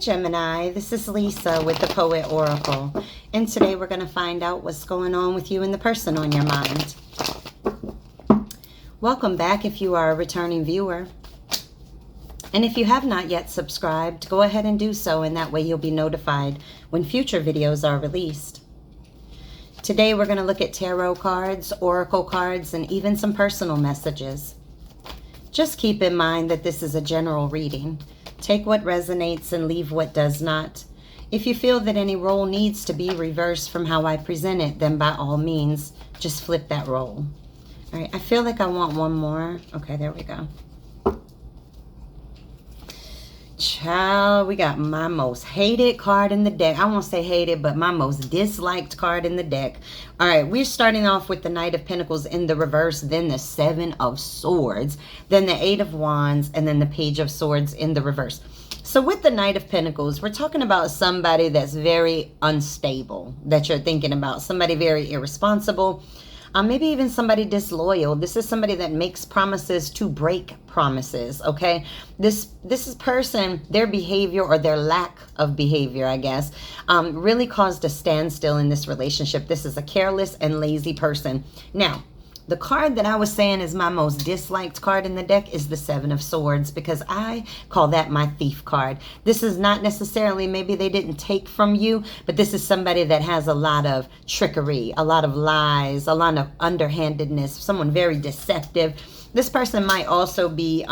Gemini, this is Lisa with the Poet Oracle, and today we're going to find out what's going on with you and the person on your mind. Welcome back if you are a returning viewer. And if you have not yet subscribed, go ahead and do so, and that way you'll be notified when future videos are released. Today we're going to look at tarot cards, oracle cards, and even some personal messages. Just keep in mind that this is a general reading. Take what resonates and leave what does not. If you feel that any role needs to be reversed from how I present it, then by all means, just flip that role. All right, I feel like I want one more. Okay, there we go. Child, we got my most hated card in the deck. I won't say hated, but my most disliked card in the deck. All right, we're starting off with the Knight of Pentacles in the reverse, then the Seven of Swords, then the Eight of Wands, and then the Page of Swords in the reverse. So with the Knight of Pentacles, we're talking about somebody that's very unstable that you're thinking about. Somebody very irresponsible. Maybe even somebody disloyal. This is somebody that makes promises to break promises, okay? This is person, their behavior or their lack of behavior, I guess, really caused a standstill in this relationship. This is a careless and lazy person. Now, the card that I was saying is my most disliked card in the deck is the Seven of Swords, because I call that my thief card. This is not necessarily, maybe they didn't take from you, but this is somebody that has a lot of trickery, a lot of lies, a lot of underhandedness, someone very deceptive. This person might also be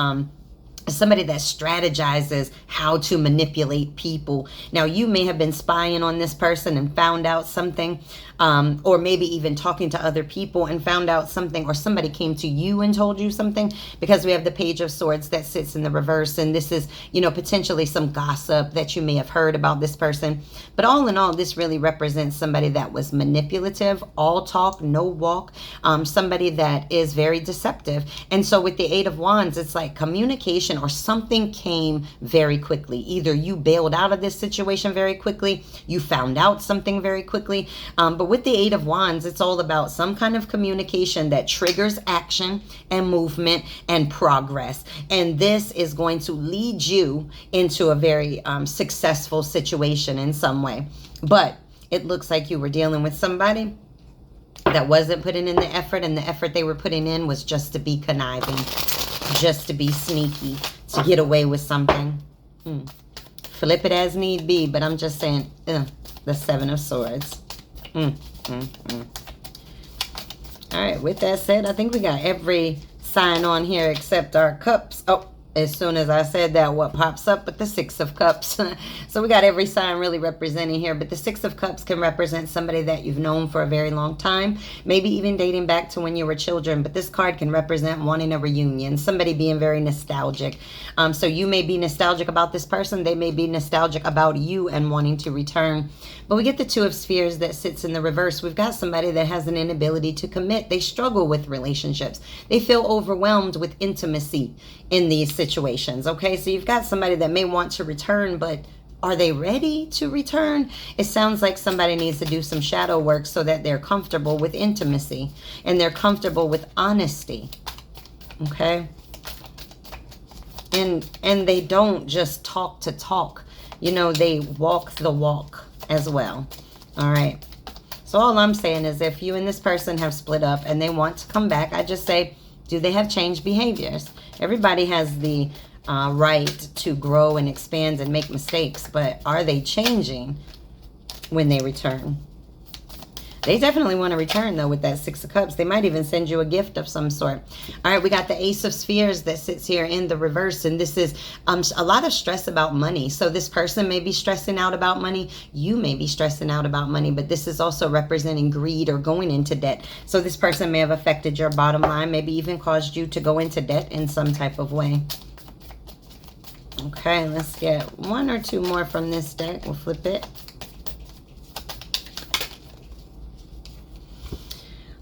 somebody that strategizes how to manipulate people. Now, you may have been spying on this person and found out something, or maybe even talking to other people and found out something, or somebody came to you and told you something, because we have the Page of Swords that sits in the reverse, and this is, you know, potentially some gossip that you may have heard about this person. But all in all, this really represents somebody that was manipulative, all talk, no walk, somebody that is very deceptive. And so with the Eight of Wands, it's like communication or something came very quickly. Either you bailed out of this situation very quickly, you found out something very quickly. But with the Eight of Wands, it's all about some kind of communication that triggers action and movement and progress. And this is going to lead you into a very successful situation in some way. But it looks like you were dealing with somebody that wasn't putting in the effort, and the effort they were putting in was just to be conniving, just to be sneaky, to get away with something. Flip it as need be, but I'm just saying, the Seven of Swords. All right, with that said, I think we got every sign on here except our cups. Oh, as soon as I said that, what pops up? But the Six of Cups. So we got every sign really representing here, but the Six of Cups can represent somebody that you've known for a very long time, maybe even dating back to when you were children. But this card can represent wanting a reunion, somebody being very nostalgic. So you may be nostalgic about this person, they may be nostalgic about you and wanting to return. But we get the Two of Spheres that sits in the reverse. We've got somebody that has an inability to commit. They struggle with relationships. They feel overwhelmed with intimacy in these situations, okay? So you've got somebody that may want to return, but are they ready to return? It sounds like somebody needs to do some shadow work so that they're comfortable with intimacy and they're comfortable with honesty, okay? And they don't just talk to talk. You know, they walk the walk as well. All right. So all I'm saying is, if you and this person have split up and they want to come back, I just say, do they have changed behaviors? Everybody has the right to grow and expand and make mistakes, but are they changing when they return? They definitely want to return, though, with that Six of Cups. They might even send you a gift of some sort. All right, we got the Ace of Spheres that sits here in the reverse, and this is a lot of stress about money. So this person may be stressing out about money. You may be stressing out about money, but this is also representing greed or going into debt. So this person may have affected your bottom line, maybe even caused you to go into debt in some type of way. Okay, let's get one or two more from this deck. We'll flip it.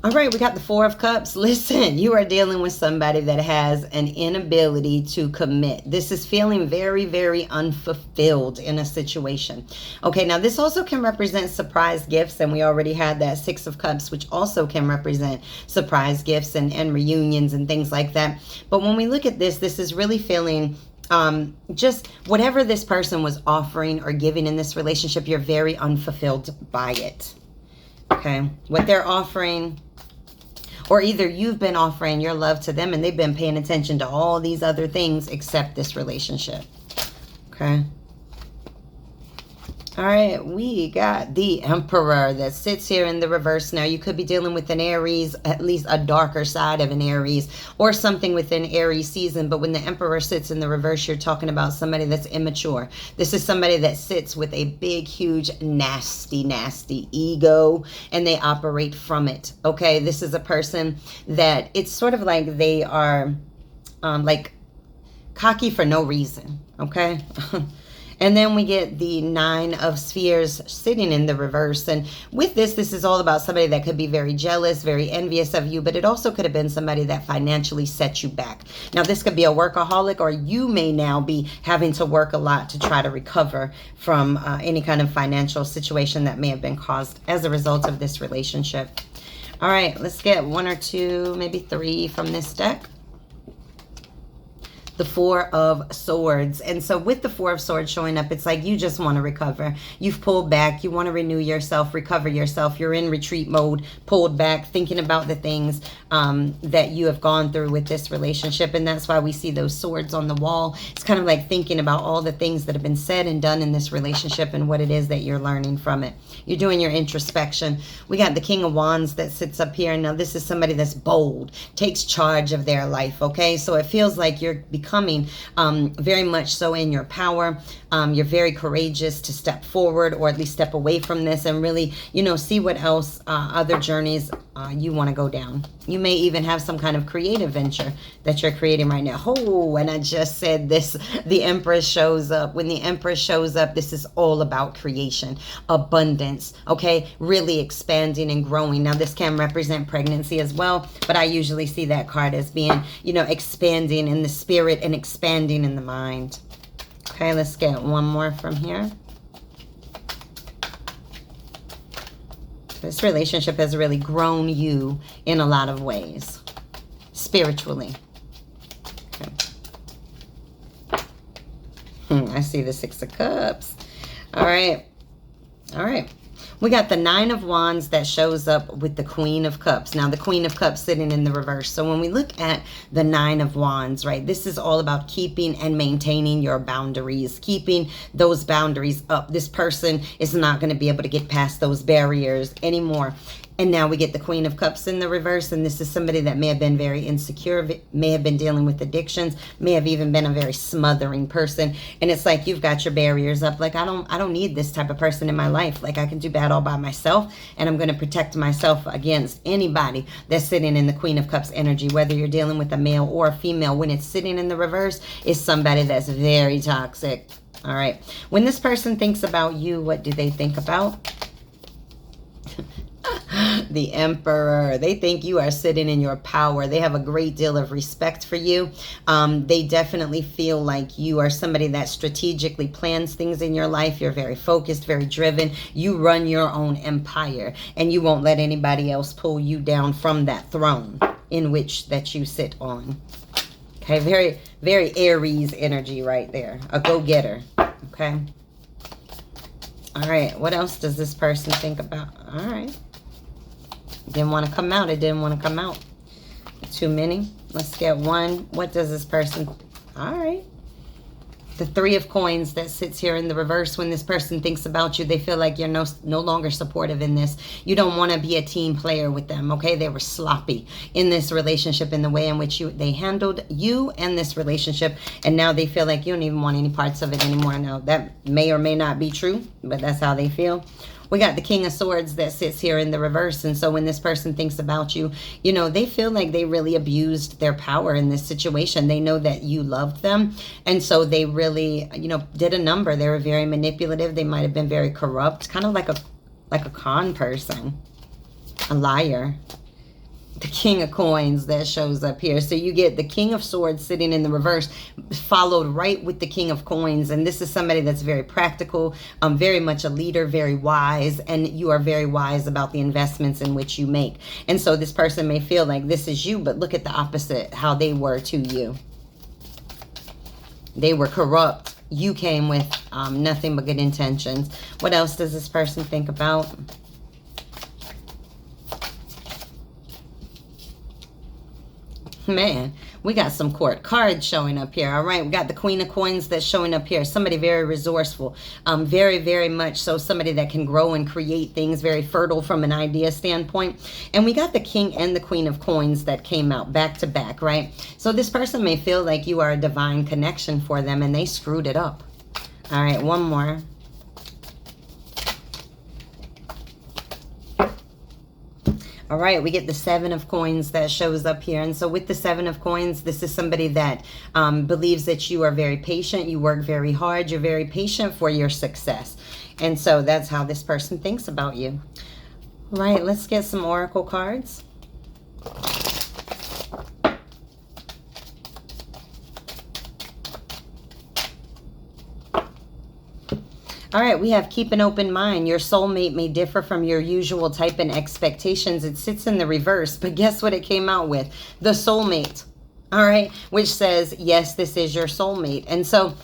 All right, we got the Four of Cups. Listen, you are dealing with somebody that has an inability to commit. This is feeling very, very unfulfilled in a situation. Okay, now this also can represent surprise gifts, and we already had that Six of Cups, which also can represent surprise gifts and reunions and things like that. But when we look at this, this is really feeling just whatever this person was offering or giving in this relationship, you're very unfulfilled by it. Okay, what they're offering, or either you've been offering your love to them and they've been paying attention to all these other things except this relationship. Okay. All right, we got the Emperor that sits here in the reverse. Now, you could be dealing with an Aries, at least a darker side of an Aries, or something within Aries season. But when the Emperor sits in the reverse, you're talking about somebody that's immature. This is somebody that sits with a big, huge, nasty, nasty ego, and they operate from it. Okay, this is a person that it's sort of like they are like cocky for no reason. Okay. And then we get the Nine of Spheres sitting in the reverse. And with this is all about somebody that could be very jealous, very envious of you, but it also could have been somebody that financially set you back. Now, this could be a workaholic, or you may now be having to work a lot to try to recover from any kind of financial situation that may have been caused as a result of this relationship. All right, let's get one or two, maybe three from this deck. The Four of Swords. And so with the Four of Swords showing up, it's like you just want to recover. You've pulled back. You want to renew yourself, recover yourself. You're in retreat mode, pulled back, thinking about the things that you have gone through with this relationship. And that's why we see those swords on the wall. It's kind of like thinking about all the things that have been said and done in this relationship and what it is that you're learning from it. You're doing your introspection. We got the King of Wands that sits up here. Now, this is somebody that's bold, takes charge of their life, okay? So it feels like you're becoming very much so in your power. You're very courageous to step forward, or at least step away from this and really, you know, see what else other journeys you want to go down. You may even have some kind of creative venture that you're creating right now. Oh, and I just said this, the Empress shows up. When the Empress shows up, this is all about creation, abundance, okay? Really expanding and growing. Now, this can represent pregnancy as well, but I usually see that card as being, you know, expanding in the spirit and expanding in the mind. Okay, let's get one more from here. This relationship has really grown you in a lot of ways, spiritually. Okay. I see the Six of Cups. All right. All right. We got the Nine of Wands that shows up with the Queen of Cups. Now, the Queen of Cups sitting in the reverse. So when we look at the Nine of Wands, right, this is all about keeping and maintaining your boundaries, keeping those boundaries up. This person is not going to be able to get past those barriers anymore. And now we get the Queen of Cups in the reverse, and this is somebody that may have been very insecure, may have been dealing with addictions, may have even been a very smothering person. And it's like you've got your barriers up. Like, I don't need this type of person in my life. Like, I can do bad all by myself, and I'm going to protect myself against anybody that's sitting in the Queen of Cups energy, whether you're dealing with a male or a female. When it's sitting in the reverse, is somebody that's very toxic. All right. When this person thinks about you, what do they think about? The Emperor. They think you are sitting in your power. They have a great deal of respect for you. They definitely feel like you are somebody that strategically plans things in your life. You're very focused, very driven. You run your own empire, and you won't let anybody else pull you down from that throne in which that you sit on. Okay, very, very Aries energy right there. A go-getter. Okay. All right, what else does this person think about? All right. Didn't want to come out. It didn't want to come out. Too many. Let's get one. What does this person... All right. The Three of Coins that sits here in the reverse. When this person thinks about you, they feel like you're no longer supportive in this. You don't want to be a team player with them, okay? They were sloppy in this relationship in the way in which they handled you and this relationship, and now they feel like you don't even want any parts of it anymore. Now, that may or may not be true, but that's how they feel. We got the King of Swords that sits here in the reverse. And so when this person thinks about you, you know, they feel like they really abused their power in this situation. They know that you loved them. And so they really, you know, did a number. They were very manipulative. They might have been very corrupt, kind of like a con person, a liar. The King of Coins that shows up here. So you get the King of Swords sitting in the reverse, followed right with the King of Coins. And this is somebody that's very practical, very much a leader, very wise, and you are very wise about the investments in which you make. And so this person may feel like this is you, but look at the opposite, how they were to you. They were corrupt. You came with nothing but good intentions. What else does this person think about? Man, we got some court cards showing up here. All right, we got the Queen of Coins that's showing up here. Somebody very resourceful, very, very much so. Somebody that can grow and create things, very fertile from an idea standpoint. And we got the King and the Queen of Coins that came out back to back, right? So this person may feel like you are a divine connection for them and they screwed it up. All right, one more. All right, we get the Seven of Coins that shows up here. And so with the Seven of Coins, this is somebody that believes that you are very patient. You work very hard. You're very patient for your success. And so that's how this person thinks about you. All right, let's get some oracle cards. All right, we have keep an open mind. Your soulmate may differ from your usual type and expectations. It sits in the reverse, but guess what it came out with? The soulmate, all right, which says, yes, this is your soulmate. And so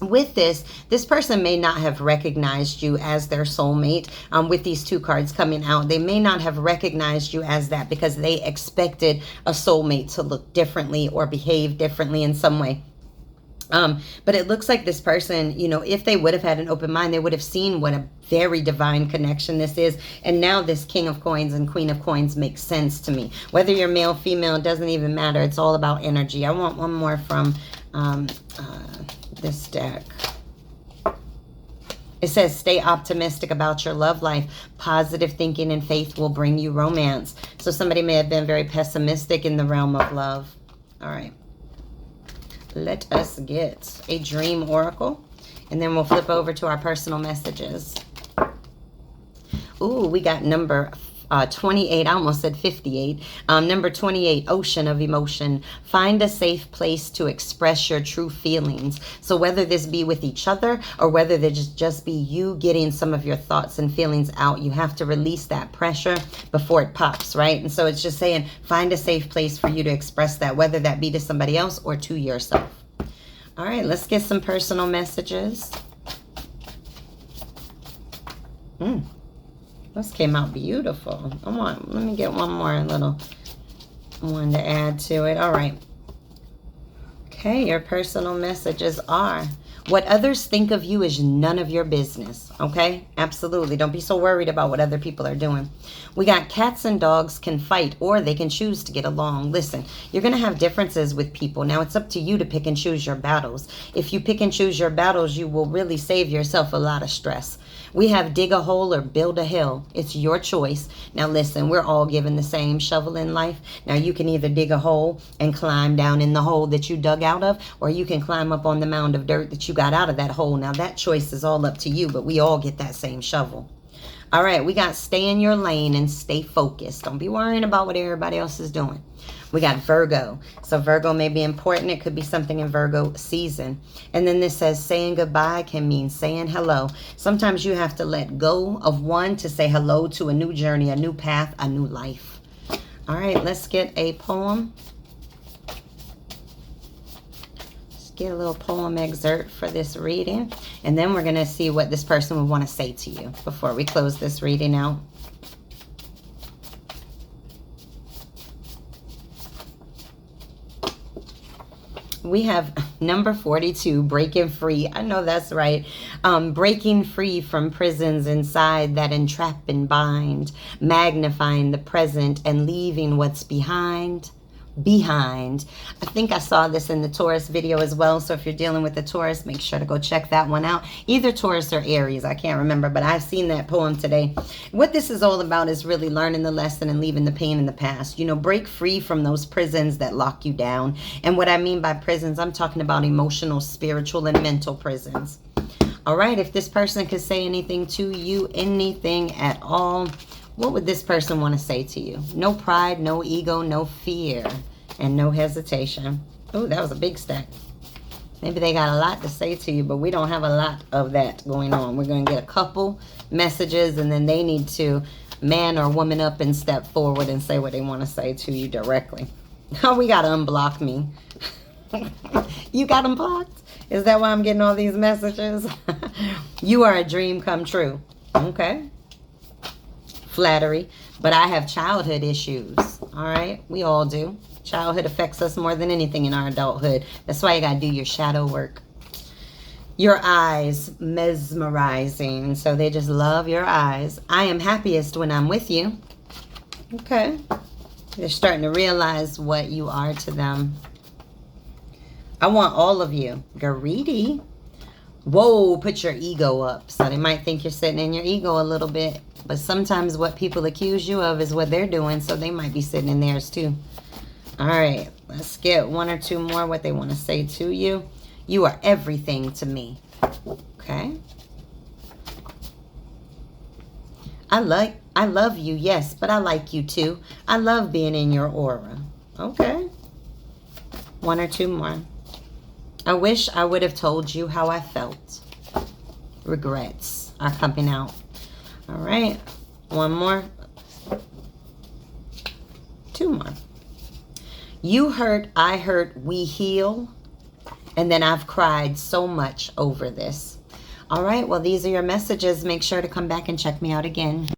with this person may not have recognized you as their soulmate. With these two cards coming out, they may not have recognized you as that because they expected a soulmate to look differently or behave differently in some way. But it looks like this person, you know, if they would have had an open mind, they would have seen what a very divine connection this is. And now this King of Coins and Queen of Coins makes sense to me. Whether you're male, female, doesn't even matter. It's all about energy. I want one more from this deck. It says, stay optimistic about your love life. Positive thinking and faith will bring you romance. So somebody may have been very pessimistic in the realm of love. All right. Let us get a dream oracle, and then we'll flip over to our personal messages. Ooh, we got number 28. I almost said 58. Number 28, ocean of emotion. Find a safe place to express your true feelings. So whether this be with each other or whether this just be you getting some of your thoughts and feelings out, you have to release that pressure before it pops, right? And so it's just saying, find a safe place for you to express that, whether that be to somebody else or to yourself. All right, let's get some personal messages. This came out beautiful. Let me get one more little one to add to it. All right. Okay, your personal messages are, what others think of you is none of your business. Okay, absolutely. Don't be so worried about what other people are doing. We got cats and dogs can fight or they can choose to get along. Listen, you're going to have differences with people. Now it's up to you to pick and choose your battles. If you pick and choose your battles, you will really save yourself a lot of stress. We have dig a hole or build a hill. It's your choice. Now listen, we're all given the same shovel in life. Now you can either dig a hole and climb down in the hole that you dug out of, or you can climb up on the mound of dirt that you got out of that hole. Now that choice is all up to you, but we all get that same shovel. All right, we got stay in your lane and stay focused. Don't be worrying about what everybody else is doing. We got Virgo. So Virgo may be important. It could be something in Virgo season. And then this says saying goodbye can mean saying hello. Sometimes you have to let go of one to say hello to a new journey, a new path, a new life. All right, let's get a poem. Let's get a little poem excerpt for this reading. And then we're going to see what this person would want to say to you before we close this reading out. We have number 42, breaking free. I know that's right. Breaking free from prisons inside that entrap and bind, magnifying the present and leaving what's behind. I think I saw this in the Taurus video as well. So if you're dealing with the Taurus, make sure to go check that one out. Either Taurus or Aries, I can't remember, but I've seen that poem today. What this is all about is really learning the lesson and leaving the pain in the past. You know, break free from those prisons that lock you down. And what I mean by prisons, I'm talking about emotional, spiritual, and mental prisons. All right, if this person could say anything to you, anything at all, what would this person want to say to you? No pride, no ego, no fear, and no hesitation. Oh, that was a big stack. Maybe they got a lot to say to you, but we don't have a lot of that going on. We're going to get a couple messages, and then they need to man or woman up and step forward and say what they want to say to you directly. Oh, we got to unblock me. You got unblocked? Is that why I'm getting all these messages? You are a dream come true. Okay. Flattery. But I have childhood issues. All right. We all do. Childhood affects us more than anything in our adulthood. That's why you got to do your shadow work. Your eyes, mesmerizing. So they just love your eyes. I am happiest when I'm with you. Okay. They're starting to realize what you are to them. I want all of you. Greedy. Whoa, put your ego up. So they might think you're sitting in your ego a little bit. But sometimes what people accuse you of is what they're doing. So they might be sitting in theirs too. All right. Let's get one or two more what they want to say to you. You are everything to me. Okay. I love you, yes, but I like you too. I love being in your aura. Okay. One or two more. I wish I would have told you how I felt. Regrets are coming out. All right. One more. Two more. You hurt, I hurt, we heal. And then I've cried so much over this. All right. Well, these are your messages. Make sure to come back and check me out again.